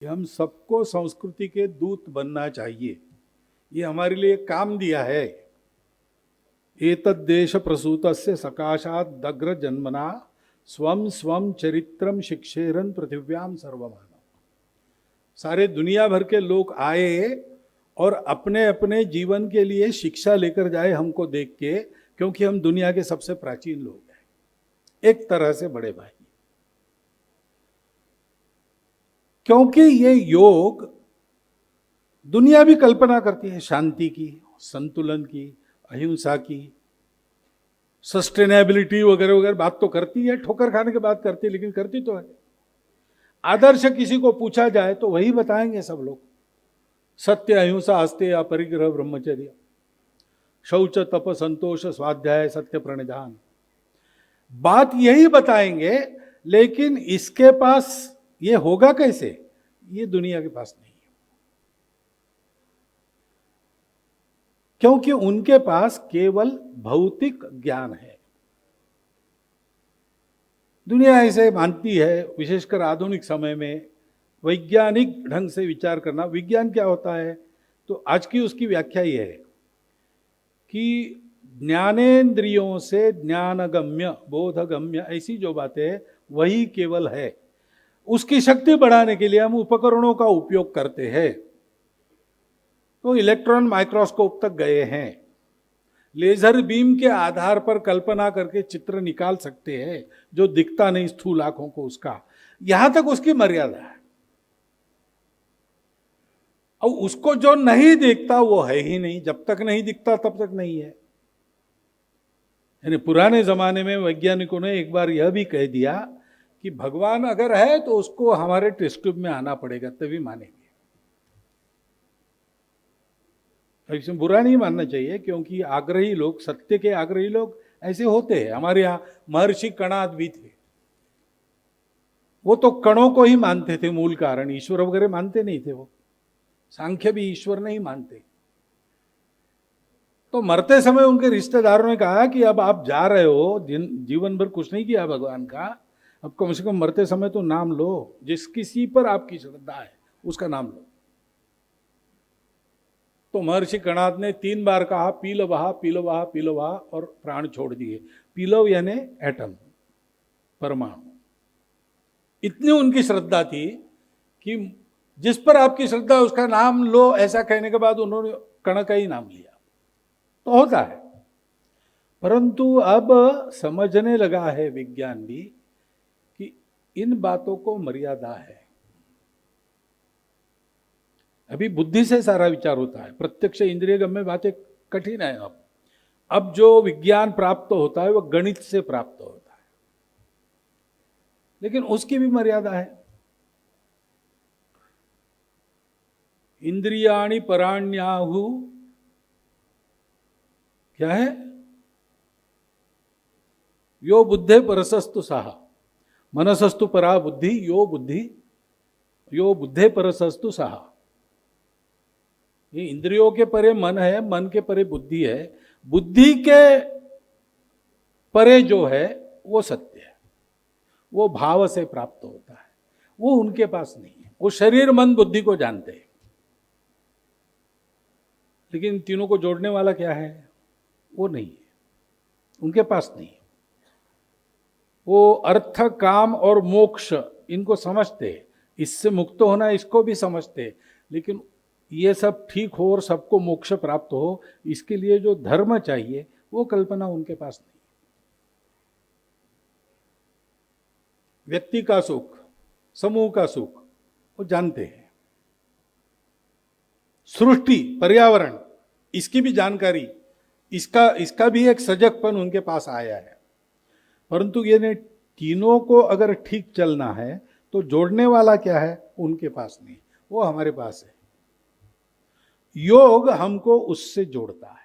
कि हम सबको संस्कृति के दूत बनना चाहिए। ये हमारे लिए काम दिया है। एतद्देश प्रसूतस्य सकाशात दग्र जन्मना स्वम स्वम चरित्रम शिक्षेरन पृथिव्याम सर्वमानव। सारे दुनिया भर के लोग आए और अपने अपने जीवन के लिए शिक्षा लेकर जाए हमको देख के, क्योंकि हम दुनिया के सबसे प्राचीन लोग हैं, एक तरह से बड़े भाई। क्योंकि ये योग दुनिया भी कल्पना करती है शांति की, संतुलन की, अहिंसा की, सस्टेनेबिलिटी वगैरह वगैरह बात तो करती है, ठोकर खाने के बाद करती है, लेकिन करती तो है। आदर्श किसी को पूछा जाए तो वही बताएंगे सब लोग। सत्य, अहिंसा, अस्तेय, अपरिग्रह, ब्रह्मचर्य, शौच, तप, संतोष, स्वाध्याय, सत्य, प्रणिधान, बात यही बताएंगे। लेकिन इसके पास ये होगा कैसे, ये दुनिया के पास नहीं है, क्योंकि उनके पास केवल भौतिक ज्ञान है। दुनिया ऐसे मानती है, विशेषकर आधुनिक समय में वैज्ञानिक ढंग से विचार करना। विज्ञान क्या होता है, तो आज की उसकी व्याख्या यह है कि ज्ञानेंद्रियों से ज्ञानगम्य, बोधगम्य, ऐसी जो बातें है वही केवल है। उसकी शक्ति बढ़ाने के लिए हम उपकरणों का उपयोग करते हैं। तो इलेक्ट्रॉन माइक्रोस्कोप तक गए हैं, लेजर बीम के आधार पर कल्पना करके चित्र निकाल सकते हैं जो दिखता नहीं स्थूल आंखों को, उसका यहां तक उसकी मर्यादा है। और उसको जो नहीं दिखता वो है ही नहीं, जब तक नहीं दिखता तब तक नहीं है। यानी पुराने जमाने में वैज्ञानिकों ने एक बार यह भी कह दिया कि भगवान अगर है तो उसको हमारे टेस्ट ट्यूब में आना पड़ेगा तभी मानेंगे। इसमें बुरा नहीं मानना चाहिए, क्योंकि आग्रही लोग, सत्य के आग्रही लोग ऐसे होते हैं। हमारे यहाँ महर्षि कणाद भी थे, वो तो कणों को ही मानते थे मूल कारण, ईश्वर वगैरह मानते नहीं थे। वो सांख्य भी ईश्वर नहीं मानते। तो मरते समय उनके रिश्तेदारों ने कहा कि अब आप जा रहे हो, जीवन भर कुछ नहीं किया भगवान का, अब कम से कम मरते समय तो नाम लो, जिस किसी पर आपकी श्रद्धा है उसका नाम लो। तो महर्षि कणाद ने 3 बार कहा पीलवहा पीलवहा पीलवहा और प्राण छोड़ दिए। पीलव यानी एटम, परमाणु। इतनी उनकी श्रद्धा थी कि जिस पर आपकी श्रद्धा उसका नाम लो, ऐसा कहने के बाद उन्होंने कण का ही नाम लिया। तो होता है, परंतु अब समझने लगा है विज्ञान भी कि इन बातों को मर्यादा है। अभी बुद्धि से सारा विचार होता है, प्रत्यक्ष इंद्रिय गम्य बातें कठिन है। अब जो विज्ञान प्राप्त होता है वह गणित से प्राप्त होता है, लेकिन उसकी भी मर्यादा है। इंद्रियाणि पराण्याहु, क्या है, यो बुद्धे परसस्तु साहा, मनसस्तु परा बुद्धि, यो बुद्धे परसस्तु साहा। ये इंद्रियों के परे मन है, मन के परे बुद्धि है, बुद्धि के परे जो है वो सत्य है, वो भाव से प्राप्त होता है, वो उनके पास नहीं है। वो शरीर मन बुद्धि को जानते हैं, लेकिन तीनों को जोड़ने वाला क्या है, वो नहीं है, उनके पास नहीं है। वो अर्थ, काम और मोक्ष इनको समझते, इससे मुक्त होना इसको भी समझते, लेकिन ये सब ठीक हो और सबको मोक्ष प्राप्त हो, इसके लिए जो धर्म चाहिए वो कल्पना उनके पास नहीं। व्यक्ति का सुख, समूह का सुख वो जानते हैं, सृष्टि, पर्यावरण, इसकी भी जानकारी, इसका भी एक सजगपन उनके पास आया है। परंतु ये तीनों को अगर ठीक चलना है तो जोड़ने वाला क्या है, उनके पास नहीं, वो हमारे पास है। योग हमको उससे जोड़ता है।